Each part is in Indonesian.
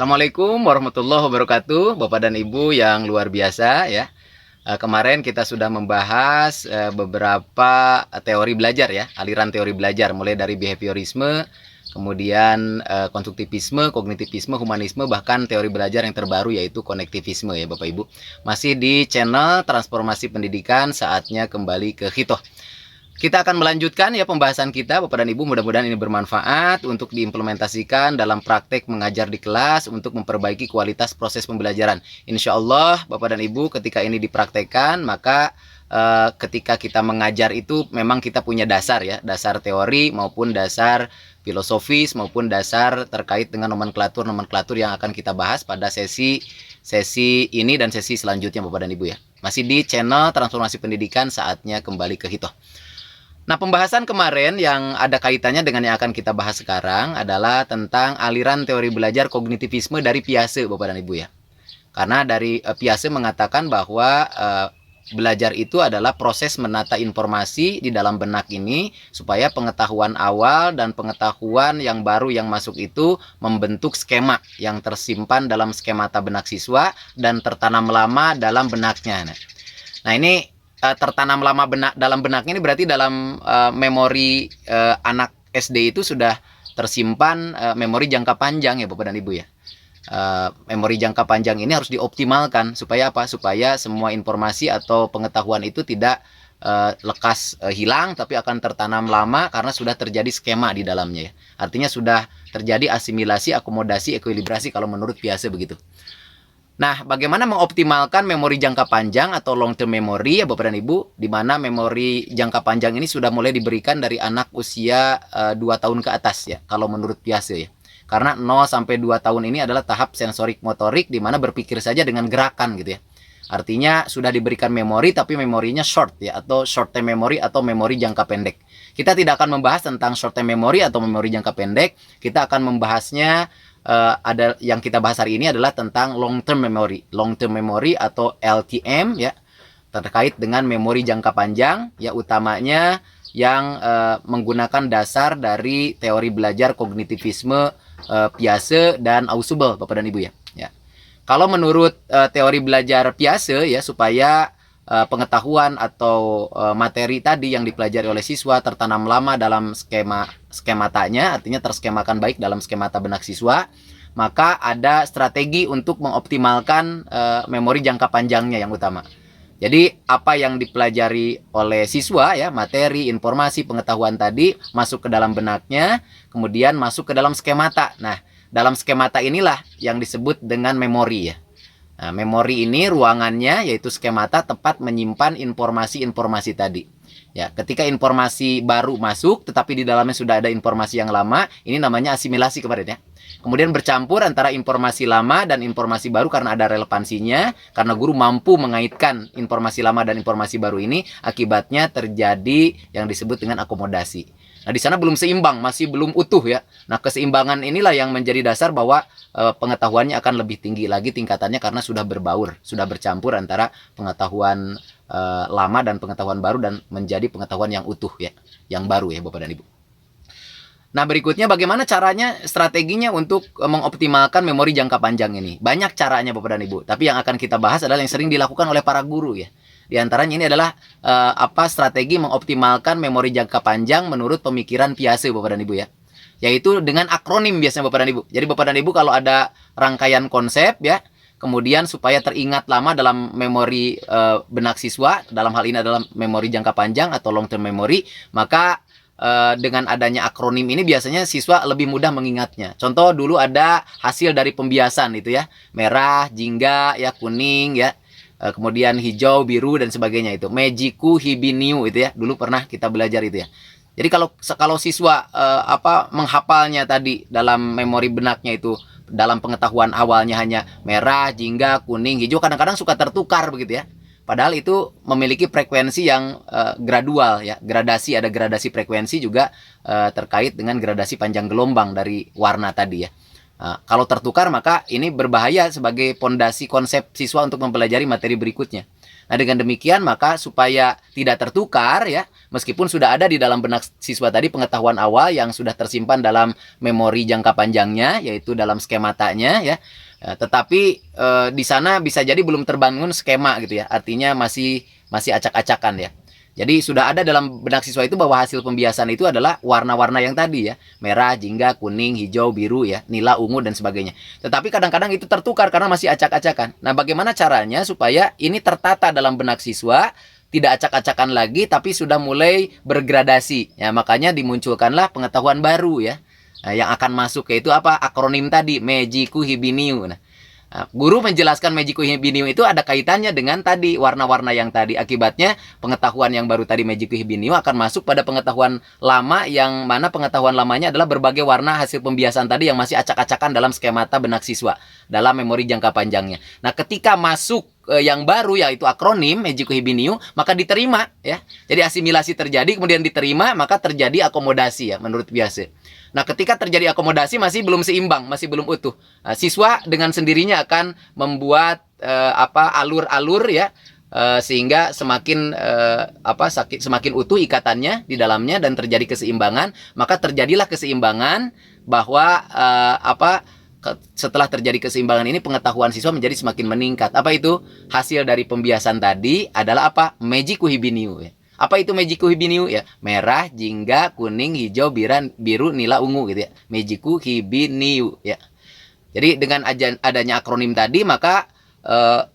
Assalamualaikum warahmatullahi wabarakatuh, Bapak dan Ibu yang luar biasa ya. Kemarin kita sudah membahas beberapa teori belajar ya, aliran teori belajar mulai dari behaviorisme, kemudian konstruktivisme, kognitivisme, humanisme, bahkan teori belajar yang terbaru yaitu konektivisme ya Bapak Ibu. Masih di channel Transformasi Pendidikan, saatnya kembali ke Hitoh. Kita akan melanjutkan ya pembahasan kita Bapak dan Ibu, mudah-mudahan ini bermanfaat untuk diimplementasikan dalam praktek mengajar di kelas untuk memperbaiki kualitas proses pembelajaran. Insya Allah Bapak dan Ibu ketika ini dipraktekkan maka ketika kita mengajar itu memang kita punya dasar ya, dasar teori maupun dasar filosofis maupun dasar terkait dengan nomenklatur yang akan kita bahas pada sesi ini dan sesi selanjutnya Bapak dan Ibu ya. Masih di channel Transformasi Pendidikan, saatnya kembali ke Hitoh. Nah, pembahasan kemarin yang ada kaitannya dengan yang akan kita bahas sekarang adalah tentang aliran teori belajar kognitivisme dari Piaget, Bapak dan Ibu ya. Karena dari Piaget mengatakan bahwa belajar itu adalah proses menata informasi di dalam benak ini supaya pengetahuan awal dan pengetahuan yang baru yang masuk itu membentuk skema yang tersimpan dalam skemata benak siswa dan tertanam lama dalam benaknya. Nah, ini tertanam lama dalam benaknya ini berarti dalam memori anak SD itu sudah tersimpan memori jangka panjang ya Bapak dan Ibu ya. Memori jangka panjang ini harus dioptimalkan supaya apa? Supaya semua informasi atau pengetahuan itu tidak lekas hilang tapi akan tertanam lama karena sudah terjadi skema di dalamnya ya. Artinya sudah terjadi asimilasi, akomodasi, ekuilibrasi kalau menurut Piaget begitu. Nah, bagaimana mengoptimalkan memori jangka panjang atau long term memory ya Bapak dan Ibu, di mana memori jangka panjang ini sudah mulai diberikan dari anak usia 2 tahun ke atas ya, kalau menurut Piaget ya. Karena 0 sampai 2 tahun ini adalah tahap sensorik motorik di mana berpikir saja dengan gerakan gitu ya. Artinya sudah diberikan memori tapi memorinya short ya, atau short term memory atau memori jangka pendek. Kita tidak akan membahas tentang short term memory atau memori jangka pendek, kita akan membahasnya ada yang kita bahas hari ini adalah tentang long term memory atau LTM ya, terkait dengan memori jangka panjang ya, utamanya yang menggunakan dasar dari teori belajar kognitivisme Piaget dan Ausubel Bapak dan Ibu ya. Kalau menurut teori belajar Piaget ya, supaya pengetahuan atau materi tadi yang dipelajari oleh siswa tertanam lama dalam skematanya, artinya terskemakan baik dalam skemata benak siswa, maka ada strategi untuk mengoptimalkan memori jangka panjangnya yang utama. Jadi apa yang dipelajari oleh siswa ya, materi, informasi, pengetahuan tadi masuk ke dalam benaknya, kemudian masuk ke dalam skemata. Nah, dalam skemata inilah yang disebut dengan memori ya. Nah, memori ini ruangannya yaitu skemata tempat menyimpan informasi-informasi tadi. Ya, ketika informasi baru masuk tetapi di dalamnya sudah ada informasi yang lama, ini namanya asimilasi kemarin ya. Kemudian bercampur antara informasi lama dan informasi baru karena ada relevansinya, karena guru mampu mengaitkan informasi lama dan informasi baru ini, akibatnya terjadi yang disebut dengan akomodasi. Nah, di sana belum seimbang, masih belum utuh ya. Nah, keseimbangan inilah yang menjadi dasar bahwa pengetahuannya akan lebih tinggi lagi tingkatannya karena sudah berbaur, sudah bercampur antara pengetahuan lama dan pengetahuan baru dan menjadi pengetahuan yang utuh ya, yang baru ya Bapak dan Ibu. Nah, berikutnya bagaimana caranya, strateginya untuk mengoptimalkan memori jangka panjang ini. Banyak caranya Bapak dan Ibu, tapi yang akan kita bahas adalah yang sering dilakukan oleh para guru ya. Di antaranya ini adalah strategi mengoptimalkan memori jangka panjang menurut pemikiran Piaget Bapak dan Ibu ya. Yaitu dengan akronim biasanya Bapak dan Ibu. Jadi Bapak dan Ibu kalau ada rangkaian konsep ya, kemudian supaya teringat lama dalam memori benak siswa, dalam hal ini adalah memori jangka panjang atau long term memory, maka dengan adanya akronim ini biasanya siswa lebih mudah mengingatnya. Contoh dulu ada hasil dari pembiasan itu ya, merah, jingga ya, kuning ya, kemudian hijau, biru dan sebagainya itu. Mejiku, hibiniu itu ya, dulu pernah kita belajar itu ya. Jadi kalau siswa menghafalnya tadi dalam memori benaknya itu dalam pengetahuan awalnya hanya merah, jingga, kuning, hijau, kadang-kadang suka tertukar begitu ya. Padahal itu memiliki frekuensi yang gradual ya, ada gradasi frekuensi juga terkait dengan gradasi panjang gelombang dari warna tadi ya. Kalau tertukar maka ini berbahaya sebagai pondasi konsep siswa untuk mempelajari materi berikutnya. Nah, dengan demikian maka supaya tidak tertukar ya, meskipun sudah ada di dalam benak siswa tadi pengetahuan awal yang sudah tersimpan dalam memori jangka panjangnya, yaitu dalam skematanya ya. Tetapi di sana bisa jadi belum terbangun skema gitu ya. Artinya masih acak-acakan ya. Jadi sudah ada dalam benak siswa itu bahwa hasil pembiasan itu adalah warna-warna yang tadi ya. Merah, jingga, kuning, hijau, biru ya, nila, ungu dan sebagainya. Tetapi kadang-kadang itu tertukar karena masih acak-acakan. Nah, bagaimana caranya supaya ini tertata dalam benak siswa, tidak acak-acakan lagi tapi sudah mulai bergradasi. Ya, makanya dimunculkanlah pengetahuan baru ya. Nah, yang akan masuk yaitu apa? Akronim tadi, Mejiku Hibiniu. Nah, guru menjelaskan Mejiku Hibiniu itu ada kaitannya dengan tadi warna-warna yang tadi. Akibatnya pengetahuan yang baru tadi Mejiku Hibiniu akan masuk pada pengetahuan lama, yang mana pengetahuan lamanya adalah berbagai warna hasil pembiasan tadi yang masih acak-acakan dalam skemata benak siswa dalam memori jangka panjangnya. Nah, ketika masuk yang baru yaitu akronim Mejiku Hibiniu, maka diterima ya. Jadi asimilasi terjadi kemudian diterima, maka terjadi akomodasi ya menurut biasa. Nah, ketika terjadi akomodasi masih belum seimbang, masih belum utuh. Nah, siswa dengan sendirinya akan membuat alur-alur ya, sehingga semakin semakin utuh ikatannya di dalamnya dan terjadi keseimbangan. Maka terjadilah keseimbangan bahwa setelah terjadi keseimbangan ini pengetahuan siswa menjadi semakin meningkat. Apa itu? Hasil dari pembiasan tadi adalah apa? Mejiku Hibiniu ya. Apa itu Mejiku Hibiniu ya? Merah, jingga, kuning, hijau, biru, nila, ungu gitu ya. Mejiku Hibiniu ya. Jadi dengan adanya akronim tadi maka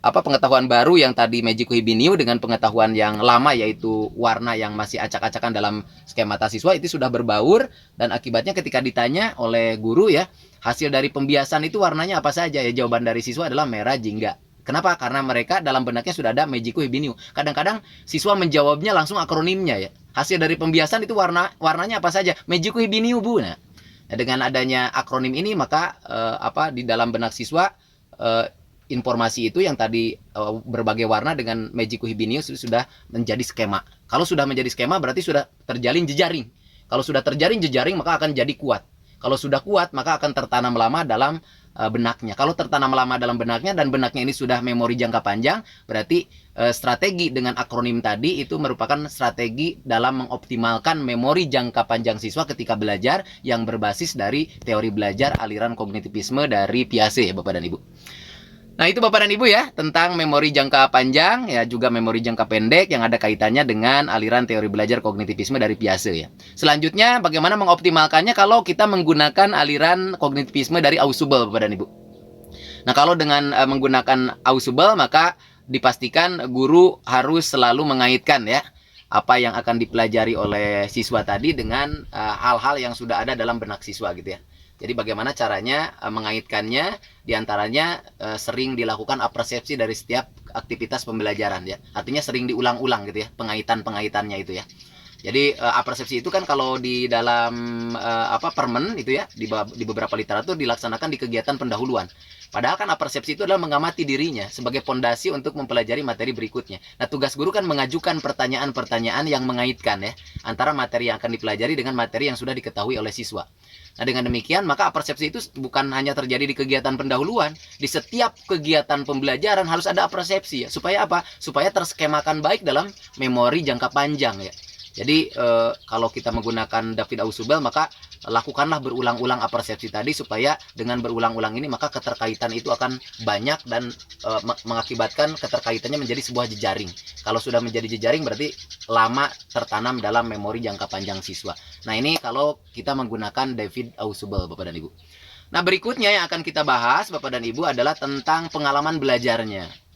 pengetahuan baru yang tadi Mejiku Hibiniu dengan pengetahuan yang lama yaitu warna yang masih acak-acakan dalam skemata siswa itu sudah berbaur, dan akibatnya ketika ditanya oleh guru ya, hasil dari pembiasan itu warnanya apa saja ya, jawaban dari siswa adalah merah, jingga. Kenapa? Karena mereka dalam benaknya sudah ada Mejiku Hibiniu. Kadang-kadang siswa menjawabnya langsung akronimnya ya. Hasil dari pembiasan itu warnanya apa saja? Mejiku Hibiniu, Bu. Nah, dengan adanya akronim ini maka di dalam benak siswa informasi itu yang tadi berbagai warna dengan Mejiku Hibiniu sudah menjadi skema. Kalau sudah menjadi skema berarti sudah terjalin jejaring. Kalau sudah terjalin jejaring maka akan jadi kuat. Kalau sudah kuat maka akan tertanam lama dalam benaknya. Kalau tertanam lama dalam benaknya dan benaknya ini sudah memori jangka panjang, berarti strategi dengan akronim tadi itu merupakan strategi dalam mengoptimalkan memori jangka panjang siswa ketika belajar yang berbasis dari teori belajar aliran kognitivisme dari Piaget ya Bapak dan Ibu. Nah, itu Bapak dan Ibu ya, tentang memori jangka panjang, ya juga memori jangka pendek yang ada kaitannya dengan aliran teori belajar kognitivisme dari Piaget ya. Selanjutnya, bagaimana mengoptimalkannya kalau kita menggunakan aliran kognitivisme dari Ausubel, Bapak dan Ibu. Nah, kalau dengan menggunakan Ausubel, maka dipastikan guru harus selalu mengaitkan ya, apa yang akan dipelajari oleh siswa tadi dengan hal-hal yang sudah ada dalam benak siswa gitu ya. Jadi bagaimana caranya mengaitkannya, diantaranya sering dilakukan apersepsi dari setiap aktivitas pembelajaran ya. Artinya sering diulang-ulang gitu ya, pengaitan-pengaitannya itu ya. Jadi apersepsi itu kan kalau di dalam permen itu ya, di beberapa literatur dilaksanakan di kegiatan pendahuluan. Padahal kan apersepsi itu adalah mengamati dirinya sebagai pondasi untuk mempelajari materi berikutnya. Nah, tugas guru kan mengajukan pertanyaan-pertanyaan yang mengaitkan ya antara materi yang akan dipelajari dengan materi yang sudah diketahui oleh siswa. Nah, dengan demikian maka apersepsi itu bukan hanya terjadi di kegiatan pendahuluan, di setiap kegiatan pembelajaran harus ada apersepsi ya. Supaya apa? Supaya terskemakan baik dalam memori jangka panjang ya. Jadi kalau kita menggunakan David Ausubel maka lakukanlah berulang-ulang apersepsi tadi, supaya dengan berulang-ulang ini maka keterkaitan itu akan banyak dan mengakibatkan keterkaitannya menjadi sebuah jejaring. Kalau sudah menjadi jejaring berarti lama tertanam dalam memori jangka panjang siswa. Nah, ini kalau kita menggunakan David Ausubel Bapak dan Ibu. Nah, berikutnya yang akan kita bahas Bapak dan Ibu adalah tentang pengalaman belajarnya.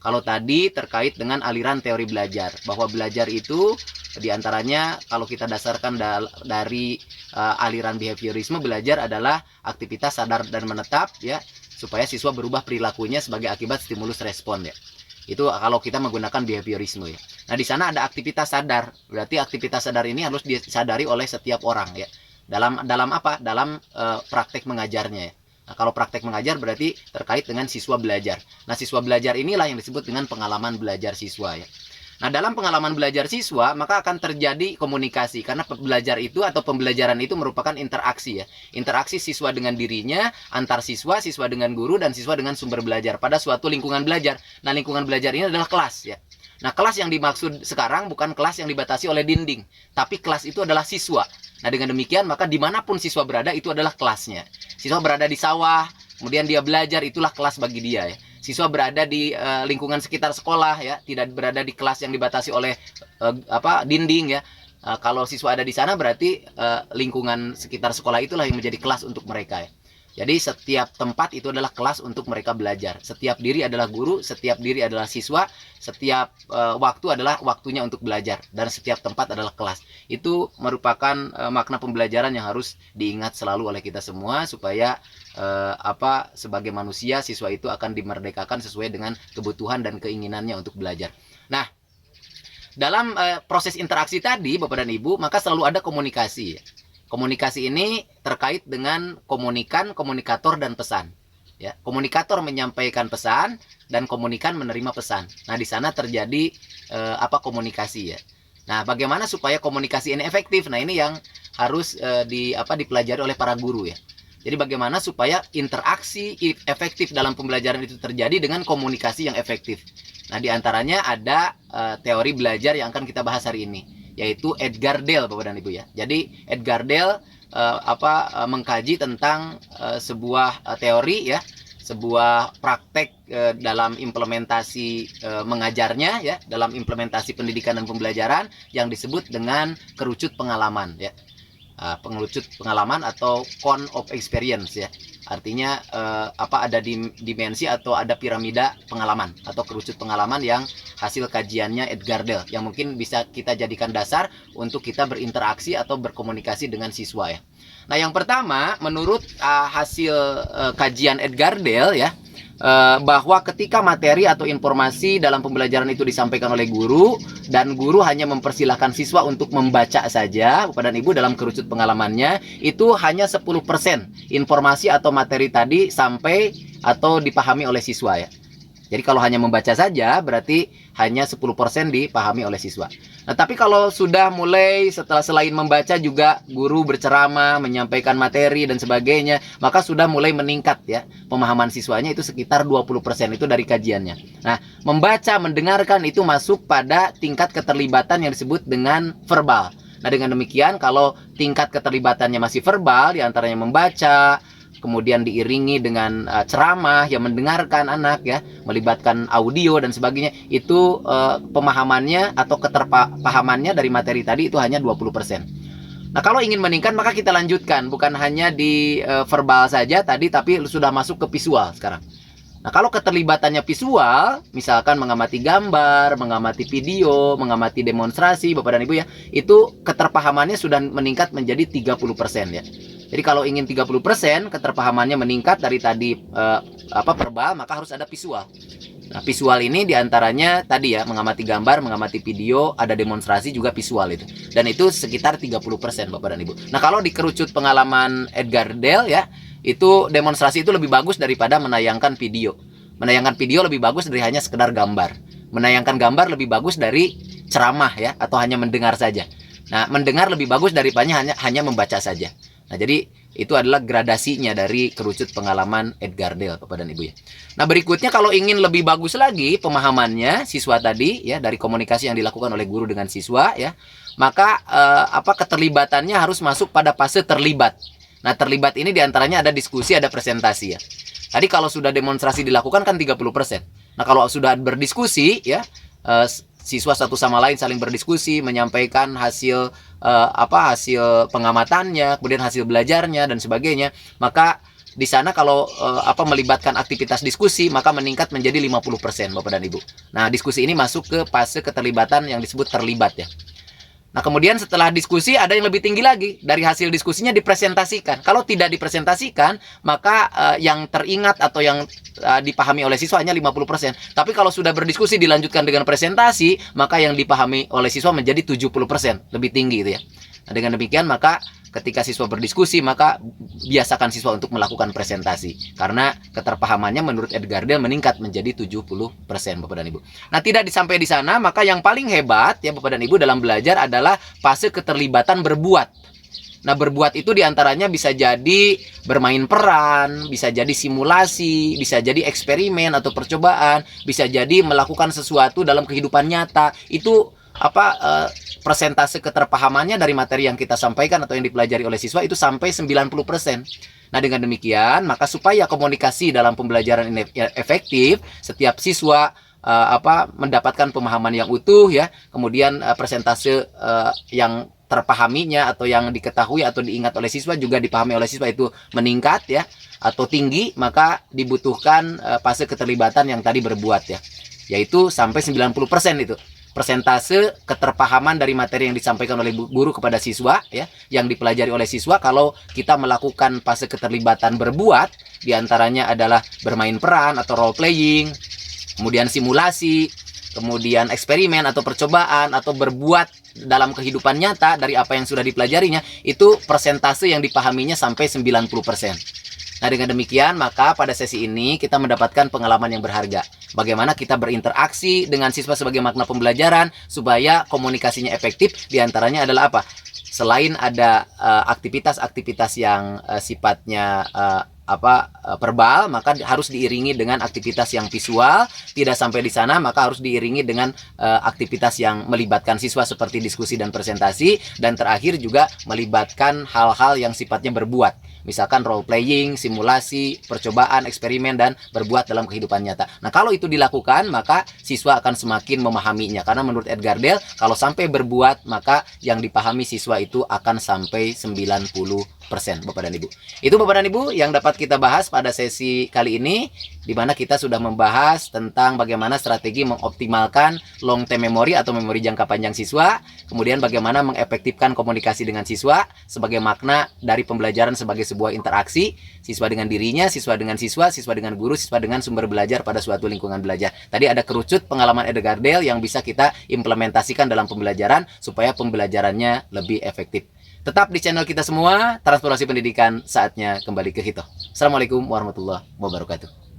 Kalau tadi terkait dengan aliran teori belajar, bahwa belajar itu diantaranya kalau kita dasarkan dari aliran behaviorisme, belajar adalah aktivitas sadar dan menetap ya, supaya siswa berubah perilakunya sebagai akibat stimulus respon ya. Itu kalau kita menggunakan behaviorisme ya. Nah, di sana ada aktivitas sadar, berarti aktivitas sadar ini harus disadari oleh setiap orang ya. Dalam apa? Dalam praktek mengajarnya ya. Nah, kalau praktek mengajar berarti terkait dengan siswa belajar. Nah, siswa belajar inilah yang disebut dengan pengalaman belajar siswa ya. Nah, dalam pengalaman belajar siswa maka akan terjadi komunikasi, karena belajar itu atau pembelajaran itu merupakan interaksi ya. Interaksi siswa dengan dirinya, antar siswa, siswa dengan guru, dan siswa dengan sumber belajar pada suatu lingkungan belajar. Nah, lingkungan belajar ini adalah kelas ya. Nah, kelas yang dimaksud sekarang bukan kelas yang dibatasi oleh dinding, tapi kelas itu adalah siswa. Nah, dengan demikian maka dimanapun siswa berada itu adalah kelasnya. Siswa berada di sawah, kemudian dia belajar, itulah kelas bagi dia ya. Siswa berada di lingkungan sekitar sekolah ya, tidak berada di kelas yang dibatasi oleh dinding ya. Kalau siswa ada di sana berarti lingkungan sekitar sekolah itulah yang menjadi kelas untuk mereka ya. Jadi setiap tempat itu adalah kelas untuk mereka belajar. Setiap diri adalah guru, setiap diri adalah siswa, setiap waktu adalah waktunya untuk belajar, dan setiap tempat adalah kelas. Itu merupakan makna pembelajaran yang harus diingat selalu oleh kita semua, supaya sebagai manusia siswa itu akan dimerdekakan sesuai dengan kebutuhan dan keinginannya untuk belajar. Nah, dalam proses interaksi tadi Bapak dan Ibu, maka selalu ada komunikasi. Komunikasi ini terkait dengan komunikator dan pesan. Ya, komunikator menyampaikan pesan dan komunikan menerima pesan. Nah, di sana terjadi komunikasi ya. Nah, bagaimana supaya komunikasi ini efektif? Nah, ini yang harus dipelajari oleh para guru ya. Jadi bagaimana supaya interaksi efektif dalam pembelajaran itu terjadi dengan komunikasi yang efektif. Nah, diantaranya ada teori belajar yang akan kita bahas hari ini, yaitu Edgar Dale, Bapak dan Ibu ya. Jadi Edgar Dale mengkaji tentang sebuah teori ya, sebuah praktek dalam implementasi mengajarnya ya, dalam implementasi pendidikan dan pembelajaran yang disebut dengan kerucut pengalaman ya. Pengerucut pengalaman atau cone of experience ya. Artinya ada dimensi atau ada piramida pengalaman atau kerucut pengalaman yang hasil kajiannya Edgar Dale, yang mungkin bisa kita jadikan dasar untuk kita berinteraksi atau berkomunikasi dengan siswa ya. Nah, yang pertama menurut hasil kajian Edgar Dale ya, bahwa ketika materi atau informasi dalam pembelajaran itu disampaikan oleh guru dan guru hanya mempersilahkan siswa untuk membaca saja, Bapak dan Ibu, dalam kerucut pengalamannya itu hanya 10% informasi atau materi tadi sampai atau dipahami oleh siswa ya. Jadi kalau hanya membaca saja berarti hanya 10% dipahami oleh siswa. Nah, tapi kalau sudah mulai selain membaca juga guru berceramah, menyampaikan materi dan sebagainya, maka sudah mulai meningkat ya. Pemahaman siswanya itu sekitar 20% itu dari kajiannya. Nah, membaca, mendengarkan itu masuk pada tingkat keterlibatan yang disebut dengan verbal. Nah, dengan demikian kalau tingkat keterlibatannya masih verbal, diantaranya membaca, kemudian diiringi dengan ceramah yang mendengarkan anak ya, melibatkan audio dan sebagainya, itu pemahamannya atau keterpahamannya dari materi tadi itu hanya 20%. Nah, kalau ingin meningkat maka kita lanjutkan, bukan hanya di verbal saja tadi, tapi sudah masuk ke visual sekarang. Nah, kalau keterlibatannya visual, misalkan mengamati gambar, mengamati video, mengamati demonstrasi, Bapak dan Ibu ya, itu keterpahamannya sudah meningkat menjadi 30% ya. Jadi kalau ingin 30% keterpahamannya meningkat dari tadi verbal, maka harus ada visual. Nah, visual ini diantaranya tadi ya, mengamati gambar, mengamati video, ada demonstrasi juga visual itu. Dan itu sekitar 30% Bapak dan Ibu. Nah, kalau dikerucut pengalaman Edgar Dale ya, itu demonstrasi itu lebih bagus daripada menayangkan video. Menayangkan video lebih bagus dari hanya sekedar gambar. Menayangkan gambar lebih bagus dari ceramah ya, atau hanya mendengar saja. Nah, mendengar lebih bagus daripada hanya membaca saja. Nah, jadi itu adalah gradasinya dari kerucut pengalaman Edgar Dale, Bapak dan Ibu ya. Nah, berikutnya kalau ingin lebih bagus lagi pemahamannya siswa tadi ya, dari komunikasi yang dilakukan oleh guru dengan siswa ya, maka keterlibatannya harus masuk pada fase terlibat. Nah, terlibat ini diantaranya ada diskusi, ada presentasi ya. Tadi kalau sudah demonstrasi dilakukan kan 30%. Nah, kalau sudah berdiskusi ya, siswa satu sama lain saling berdiskusi, menyampaikan hasil hasil pengamatannya, kemudian hasil belajarnya dan sebagainya, maka di sana kalau melibatkan aktivitas diskusi maka meningkat menjadi 50% Bapak dan Ibu. Nah, diskusi ini masuk ke fase keterlibatan yang disebut terlibat ya. Nah, kemudian setelah diskusi ada yang lebih tinggi lagi. Dari hasil diskusinya dipresentasikan. Kalau tidak dipresentasikan, maka yang teringat atau yang dipahami oleh siswa hanya 50%. Tapi kalau sudah berdiskusi dilanjutkan dengan presentasi, maka yang dipahami oleh siswa menjadi 70%. Lebih tinggi itu ya. Nah, dengan demikian maka ketika siswa berdiskusi, maka biasakan siswa untuk melakukan presentasi. Karena keterpahamannya menurut Edgar Dale meningkat menjadi 70% Bapak dan Ibu. Nah, tidak sampai di sana, maka yang paling hebat ya Bapak dan Ibu dalam belajar adalah fase keterlibatan berbuat. Nah, berbuat itu diantaranya bisa jadi bermain peran, bisa jadi simulasi, bisa jadi eksperimen atau percobaan, bisa jadi melakukan sesuatu dalam kehidupan nyata. Itu persentase keterpahamannya dari materi yang kita sampaikan atau yang dipelajari oleh siswa itu sampai 90%. Nah, dengan demikian, maka supaya komunikasi dalam pembelajaran ini efektif, setiap siswa mendapatkan pemahaman yang utuh ya, kemudian persentase yang terpahaminya atau yang diketahui atau diingat oleh siswa juga dipahami oleh siswa itu meningkat ya atau tinggi, maka dibutuhkan fase keterlibatan yang tadi berbuat ya, yaitu sampai 90% itu persentase keterpahaman dari materi yang disampaikan oleh guru kepada siswa ya, yang dipelajari oleh siswa. Kalau kita melakukan fase keterlibatan berbuat, diantaranya adalah bermain peran atau role playing, kemudian simulasi, kemudian eksperimen atau percobaan, atau berbuat dalam kehidupan nyata dari apa yang sudah dipelajarinya, itu persentase yang dipahaminya sampai 90%. Nah, dengan demikian, maka pada sesi ini kita mendapatkan pengalaman yang berharga. Bagaimana kita berinteraksi dengan siswa sebagai makna pembelajaran, supaya komunikasinya efektif, diantaranya adalah apa? Selain ada aktivitas-aktivitas yang sifatnya verbal, maka harus diiringi dengan aktivitas yang visual. Tidak sampai di sana, maka harus diiringi dengan aktivitas yang melibatkan siswa seperti diskusi dan presentasi, dan terakhir juga melibatkan hal-hal yang sifatnya berbuat, misalkan role playing, simulasi, percobaan, eksperimen, dan berbuat dalam kehidupan nyata. Nah, kalau itu dilakukan, maka siswa akan semakin memahaminya, karena menurut Edgar Dale, kalau sampai berbuat, maka yang dipahami siswa itu akan sampai 90%, Bapak dan Ibu. Itu Bapak dan Ibu yang dapat kita bahas pada sesi kali ini, di mana kita sudah membahas tentang bagaimana strategi mengoptimalkan long term memory atau memori jangka panjang siswa, kemudian bagaimana mengefektifkan komunikasi dengan siswa sebagai makna dari pembelajaran sebagai sebuah interaksi, siswa dengan dirinya, siswa dengan siswa, siswa dengan guru, siswa dengan sumber belajar pada suatu lingkungan belajar. Tadi ada kerucut pengalaman Edgar Dale yang bisa kita implementasikan dalam pembelajaran supaya pembelajarannya lebih efektif. Tetap di channel kita semua, Transformasi Pendidikan, saatnya kembali ke Hito. Assalamualaikum warahmatullahi wabarakatuh.